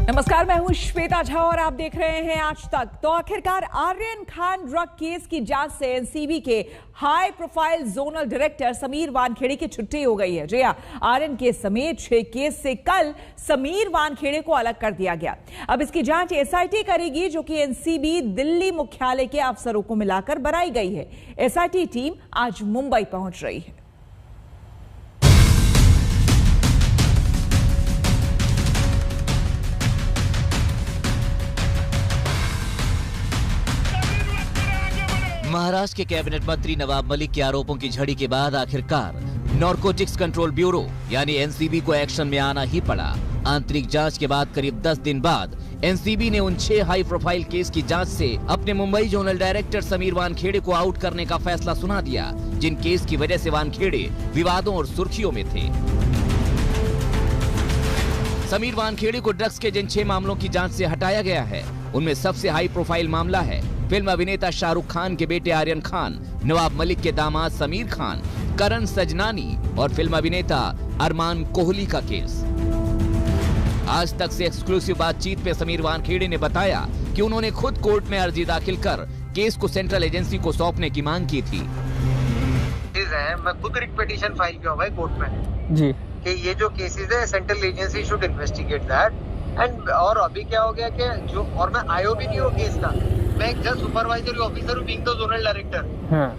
नमस्कार, मैं हूं श्वेता झा और आप देख रहे हैं आज तक। तो आखिरकार आर्यन खान ड्रग केस की जांच से एनसीबी के high profile zonal director Sameer Wankhede की छुट्टी हो गई है। जी हां, आर्यन केस समेत 6 केस से कल समीर वानखेड़े को अलग कर दिया गया। अब इसकी जांच एसआईटी करेगी, जो कि एनसीबी दिल्ली मुख्यालय के अफसरों को मिलाकर बनाई गई है। एसआईटी टीम आज मुंबई पहुंच रही है। महाराष्ट्र के कैबिनेट मंत्री नवाब मलिक के आरोपों की झड़ी के बाद आखिरकार नारकोटिक्स कंट्रोल ब्यूरो यानी एनसीबी को एक्शन में आना ही पड़ा। आंतरिक जांच के बाद करीब 10 दिन बाद एनसीबी ने उन 6 हाई प्रोफाइल केस की जांच से अपने मुंबई जोनल डायरेक्टर समीर वानखेड़े को आउट करने का फैसला सुना दिया, जिन केस की वजह से वानखेड़े विवादों और सुर्खियों में थे। समीर वानखेड़े को ड्रग्स के जिन 6 मामलों की जांच से हटाया गया है, उनमें सबसे हाई प्रोफाइल मामला है फिल्म अभिनेता शाहरुख खान के बेटे आर्यन खान, नवाब मलिक के दामाद समीर खान, करण सजनानी और फिल्म अभिनेता अरमान कोहली का केस। आज तक से एक्सक्लूसिव बातचीत में समीर वानखेड़े ने बताया कि उन्होंने खुद कोर्ट में अर्जी दाखिल कर केस को सेंट्रल एजेंसी को सौंपने की मांग की थी। मैं खुद रिट पिटीशन फाइल किया हुआ है कोर्ट में जी कि ये जो केसेस है central agency should investigate that and और अभी क्या हो गया कि जो और मैं आयो भी नहीं हूँ केस का, मैं एक जस्ट सुपरवाइजरी ऑफिसर हूँ, बीइंग द जोनल डायरेक्टर।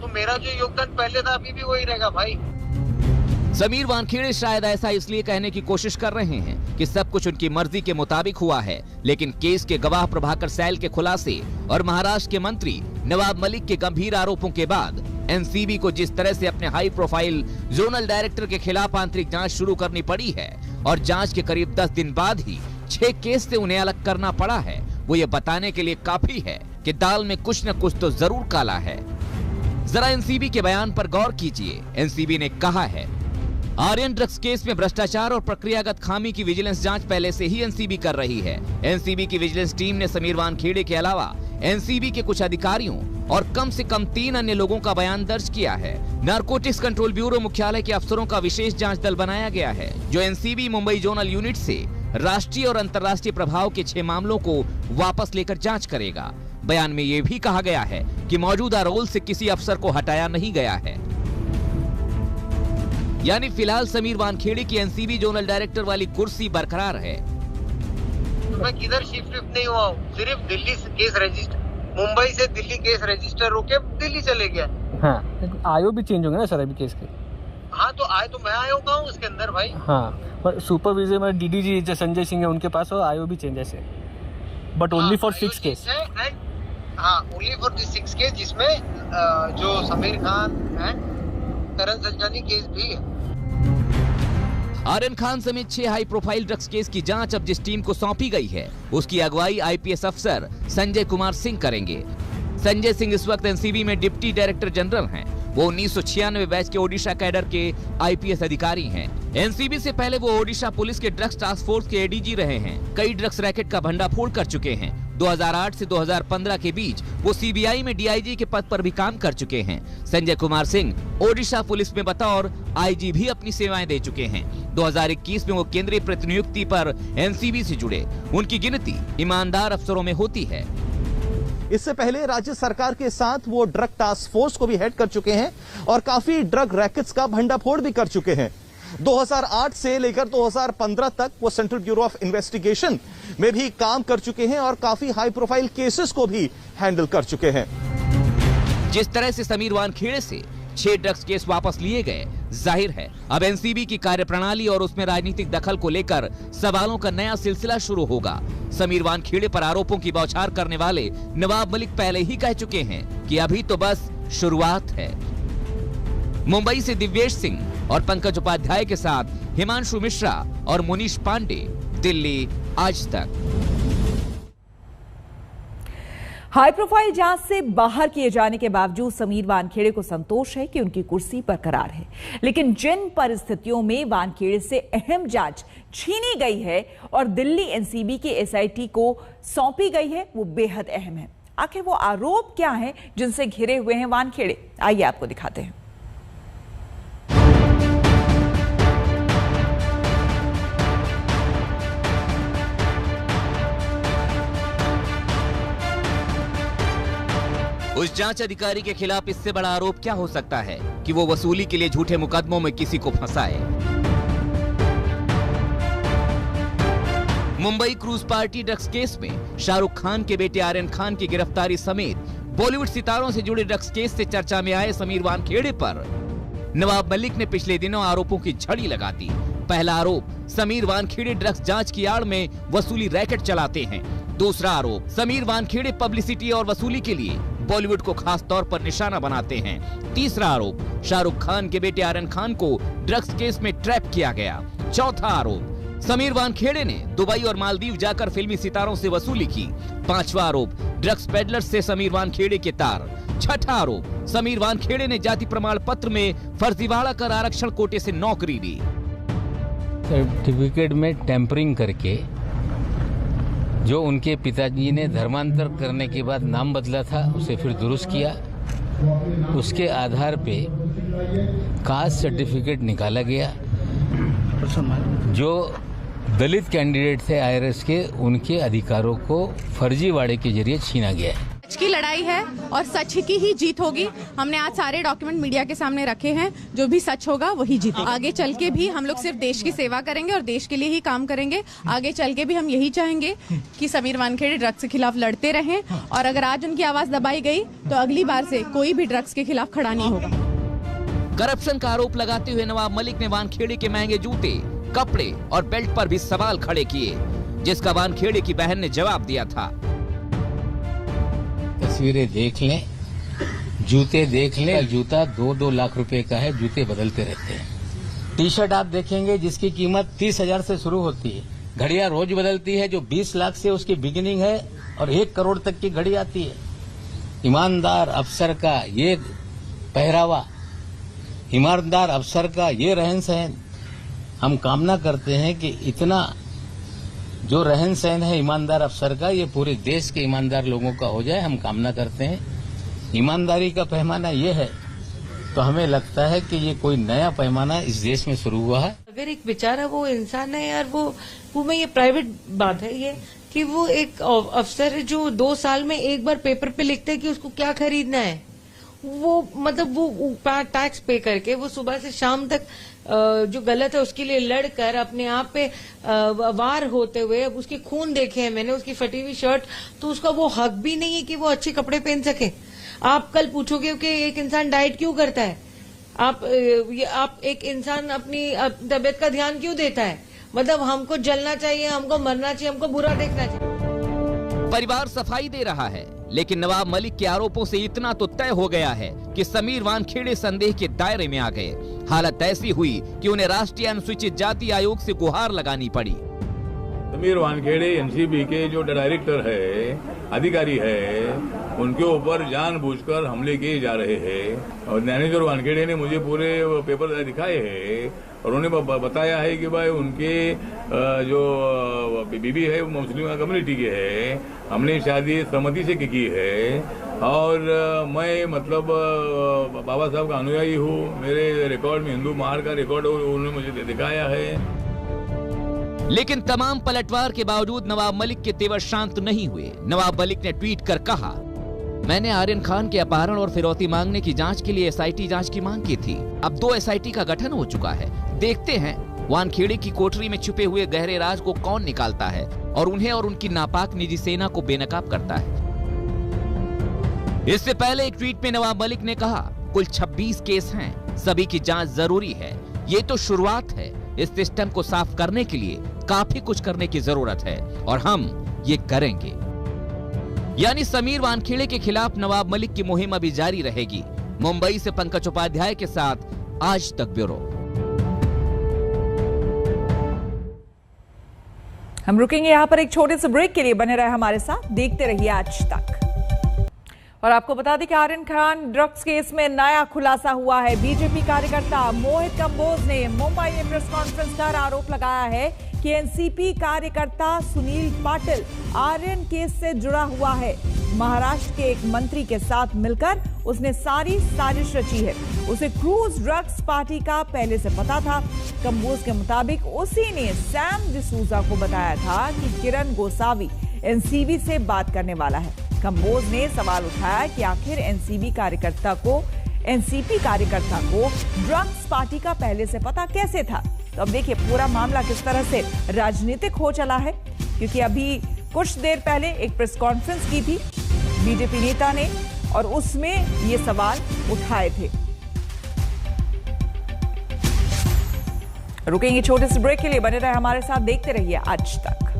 तो मेरा जो योगदान पहले था अभी भी वही रहेगा भाई। समीर वानखेड़े शायद ऐसा इसलिए कहने की कोशिश कर रहे हैं कि सब कुछ उनकी मर्जी के मुताबिक हुआ है, लेकिन केस के गवाह प्रभाकर सैल के खुलासे और महाराष्ट्र के मंत्री नवाब मलिक के गंभीर आरोपों के बाद एनसीबी को जिस तरह से अपने हाई प्रोफाइल जोनल डायरेक्टर के खिलाफ आंतरिक जांच शुरू करनी पड़ी है और जांच के करीब 10 दिन बाद ही 6 केस से उन्हें अलग करना पड़ा है, वो ये बताने के लिए काफी है कि दाल में कुछ न कुछ तो जरूर काला है। जरा एनसीबी के बयान पर गौर कीजिए। एनसीबी ने कहा है, आर्यन ड्रग्स केस में भ्रष्टाचार और प्रक्रियागत खामी की विजिलेंस जांच पहले से ही एनसीबी कर रही है। एनसीबी की विजिलेंस टीम ने समीर वानखेड़े के अलावा एनसीबी के कुछ अधिकारियों और कम से कम 3 अन्य लोगों का बयान दर्ज किया है। नारकोटिक्स कंट्रोल ब्यूरो मुख्यालय के अफसरों का विशेष जांच दल बनाया गया है, जो एनसीबी मुंबई जोनल यूनिट से राष्ट्रीय और अंतर्राष्ट्रीय प्रभाव के 6 मामलों को वापस लेकर जांच करेगा। बयान में यह भी कहा गया है कि मौजूदा रोल से किसी अफसर को हटाया नहीं गया है, यानी फिलहाल समीर वानखेड़े की एनसीबी जोनल डायरेक्टर वाली कुर्सी बरकरार है। मैं किधर शिफ्ट नहीं हुआ हूँ, सिर्फ दिल्ली से केस रजिस्टर, मुंबई से दिल्ली केस रजिस्टर होके दिल्ली चले गया। हाँ, आयो भी चेंज होंगे ना सर अभी केस के। हाँ तो आए तो मैं आयो का हूँ उसके अंदर भाई। हाँ, पर सुपरविजर में डीडीजी जो संजय सिंह है उनके पास, और आयो भी चेंज है, बट ओनली फॉर 6 केस। हाँ, ओनली फॉर द 6 केस, जिसमें जो Sameer Khan and Karan Sajnani case भी है। आर्यन खान समेत 6 हाई प्रोफाइल ड्रग्स केस की जांच अब जिस टीम को सौंपी गई है, उसकी अगुवाई आईपीएस अफसर संजय कुमार सिंह करेंगे। संजय सिंह इस वक्त एनसीबी में डिप्टी डायरेक्टर जनरल हैं। वो 1996 बैच के ओडिशा कैडर के आईपीएस अधिकारी हैं। एनसीबी से पहले वो ओडिशा पुलिस के ड्रग्स टास्क फोर्स के एडीजी रहे हैं। कई ड्रग्स रैकेट का भंडाफोड़ कर चुके हैं। 2008 से 2015 के बीच वो सीबीआई में डीआईजी के पद पर भी काम कर चुके हैं। संजय कुमार सिंह ओडिशा पुलिस में बतौर आईजी भी अपनी सेवाएं दे चुके हैं। 2021 में वो केंद्रीय प्रतिनियुक्ति पर एनसीबी से जुड़े। उनकी गिनती ईमानदार अफसरों में होती है। इससे पहले राज्य सरकार के साथ वो ड्रग टास्क फोर्स को भी हेड कर चुके हैं और काफी ड्रग रैकेट्स का भंडाफोड़ भी कर चुके हैं। 2008 से लेकर 2015 तक वो सेंट्रल ब्यूरो ऑफ इन्वेस्टिगेशन में भी काम कर चुके हैं और काफी हाई प्रोफाइल केसेस को भी हैंडल कर चुके हैं। जिस तरह से समीर वानखेड़े से 6 ड्रग्स केस वापस लिए गए, जाहिर है अब एनसीबी की कार्यप्रणाली और उसमें राजनीतिक दखल को लेकर सवालों का नया सिलसिला शुरू होगा। समीर वानखेड़े पर आरोपों की बौछार करने वाले नवाब मलिक पहले ही कह चुके हैं कि अभी तो बस शुरुआत है। मुंबई से दिव्येश सिंह और पंकज उपाध्याय के साथ हिमांशु मिश्रा और मुनीश पांडे, दिल्ली आज तक। हाई प्रोफाइल जांच से बाहर किए जाने के बावजूद समीर वानखेड़े को संतोष है कि उनकी कुर्सी बरकरार है, लेकिन जिन परिस्थितियों में वानखेड़े से अहम जांच छीनी गई है और दिल्ली एनसीबी के एसआईटी को सौंपी गई है, वो बेहद अहम है। आखिर वो आरोप क्या है जिनसे घिरे हुए हैं वानखेड़े, आइए आपको दिखाते हैं। जांच अधिकारी के खिलाफ इससे बड़ा आरोप क्या हो सकता है कि वो वसूली के लिए झूठे मुकदमों में किसी को फंसाए। Mumbai cruise party drugs case में शाहरुख खान के बेटे आर्यन खान की गिरफ्तारी समेत बॉलीवुड सितारों से जुड़े ड्रग्स केस से चर्चा में आए समीर वानखेड़े पर नवाब मलिक ने पिछले दिनों आरोपों की झड़ी लगा दी। पहला आरोप, समीर वानखेड़े ड्रग्स जांच की आड़ में वसूली रैकेट चलाते हैं। दूसरा आरोप, समीर वानखेड़े पब्लिसिटी और वसूली के लिए बॉलीवुड को खास तौर पर निशाना बनाते हैं। तीसरा आरोप, शाहरुख खान के बेटे आर्यन खान को ड्रग्स केस में ट्रैप किया गया। चौथा आरोप, समीर वानखेड़े ने दुबई और मालदीव जाकर फिल्मी सितारों से वसूली की। पांचवा आरोप, ड्रग्स पेडलर्स से समीर वानखेड़े के तार। छठा आरोप, समीर वानखेड़े ने जाति प्रमाण पत्र में फर्जीवाड़ा कर आरक्षण कोटे से नौकरी ली। सर्टिफिकेट में टेम्परिंग करके जो उनके पिताजी ने धर्मांतर करने के बाद नाम बदला था उसे फिर दुरुस्त किया। उसके आधार पे कास्ट सर्टिफिकेट निकाला गया। जो दलित कैंडिडेट थे आईआरएस के, उनके अधिकारों को फर्जीवाड़े के जरिए छीना गया है। सच की लड़ाई है और सच की ही जीत होगी। हमने आज सारे डॉक्यूमेंट मीडिया के सामने रखे हैं। जो भी सच होगा वही जीतेगा। आगे चल के भी हम लोग सिर्फ देश की सेवा करेंगे और देश के लिए ही काम करेंगे। आगे चल के भी हम यही चाहेंगे कि समीर वानखेड़े ड्रग्स के खिलाफ लड़ते रहें और अगर आज उनकी आवाज दबाई गई तो अगली बार से कोई भी ड्रग्स के खिलाफ खड़ा नहीं होगा। करप्शन का आरोप लगाते हुए नवाब मलिक ने वानखेड़े के महंगे जूते, कपड़े और बेल्ट पर भी सवाल खड़े किए, जिसका वानखेड़े की बहन ने जवाब दिया था। तस्वीरें देख लें, जूते देख लें। जूता 2-2 लाख रुपए का है, जूते बदलते रहते हैं। टी शर्ट आप देखेंगे जिसकी कीमत 30,000 से शुरू होती है। घड़ियां रोज बदलती है जो 20 लाख से उसकी बिगिनिंग है और 1 करोड़ तक की घड़ी आती है। ईमानदार अफसर का ये पहरावा, ईमानदार अफसर का ये रहन सहन, हम कामना करते हैं कि इतना जो रहन सहन है ईमानदार अफसर का, ये पूरे देश के ईमानदार लोगों का हो जाए। हम कामना करते हैं। ईमानदारी का पैमाना ये है तो हमें लगता है कि ये कोई नया पैमाना इस देश में शुरू हुआ है। अगर एक बेचारा वो इंसान है यार, वो में ये प्राइवेट बात है ये कि वो एक अफसर है जो 2 साल में एक बार पेपर पे लिखते हैं कि उसको क्या खरीदना है। वो मतलब वो टैक्स पे करके वो सुबह से शाम तक जो गलत है उसके लिए लड़कर अपने आप पे वार होते हुए, अब उसके खून देखे हैं मैंने, उसकी फटी हुई शर्ट, तो उसका वो हक भी नहीं है कि वो अच्छे कपड़े पहन सके। आप कल पूछोगे कि एक इंसान डाइट क्यों करता है, आप एक इंसान अपनी तबीयत का ध्यान क्यों देता है। मतलब हमको जलना चाहिए, हमको मरना चाहिए, हमको बुरा देखना चाहिए। परिवार सफाई दे रहा है, लेकिन नवाब मलिक के आरोपों से इतना तो तय हो गया है कि समीर वानखेड़े संदेह के दायरे में आ गए। हालत ऐसी हुई कि उन्हें राष्ट्रीय अनुसूचित जाति आयोग से गुहार लगानी पड़ी। समीर वानखेड़े एनसीबी के जो डायरेक्टर है, अधिकारी है, उनके ऊपर जानबूझकर हमले किए जा रहे हैं। और ज्ञानेश्वर वानखेड़े ने मुझे पूरे पेपर दिखाए हैं और उन्होंने बताया है कि भाई उनके जो बीबी है वो मुस्लिम कम्युनिटी के है, हमने शादी सहमति से की है और मैं मतलब बाबा साहब का अनुयायी हूँ। मेरे रिकॉर्ड में हिंदू महार का रिकॉर्ड उन्होंने मुझे दिखाया है। लेकिन तमाम पलटवार के बावजूद नवाब मलिक के तेवर शांत नहीं हुए। नवाब मलिक ने ट्वीट कर कहा, मैंने आर्यन खान के अपहरण और फिरौती मांगने की जांच के लिए एसआईटी जांच की मांग की थी। अब 2 एसआईटी का गठन हो चुका है। देखते हैं वानखेड़े की कोठरी में छुपे हुए गहरे राज को कौन निकालता है और उन्हें और उनकी नापाक निजी सेना को बेनकाब करता है। इससे पहले एक ट्वीट में नवाब मलिक ने कहा, कुल 26 केस हैं, सभी की जांच जरूरी है। ये तो शुरुआत है, इस सिस्टम को साफ करने के लिए काफी कुछ करने की जरूरत है और हम ये करेंगे। यानी समीर वानखेड़े के खिलाफ नवाब मलिक की मुहिम अभी जारी रहेगी। मुंबई से पंकज उपाध्याय के साथ आज तक ब्यूरो। हम रुकेंगे यहाँ पर एक छोटे से ब्रेक के लिए। बने रहे हमारे साथ, देखते रहिए आज तक। और आपको बता दें कि आर्यन खान ड्रग्स केस में नया खुलासा हुआ है। बीजेपी कार्यकर्ता मोहित कंबोज ने मुंबई में प्रेस कॉन्फ्रेंस कर आरोप लगाया है कि एनसीपी कार्यकर्ता सुनील पाटिल आर्यन केस से जुड़ा हुआ है। महाराष्ट्र के एक मंत्री के साथ मिलकर उसने सारी साजिश रची है। उसे क्रूज ड्रग्स पार्टी का पहले से पता था। कंबोज के मुताबिक उसी ने सैम डिसूजा को बताया था कि किरण गोसावी एनसीबी से बात करने वाला है। कंबोज ने सवाल उठाया कि आखिर एनसीपी कार्यकर्ता को ड्रग्स पार्टी का पहले से पता कैसे था। तो अब देखिए पूरा मामला किस तरह से राजनीतिक हो चला है, क्योंकि अभी कुछ देर पहले एक प्रेस कॉन्फ्रेंस की थी बीजेपी नेता ने और उसमें ये सवाल उठाए थे। रुकेंगे छोटे से ब्रेक के लिए, बने रहे हमारे साथ, देखते रहिए आज तक।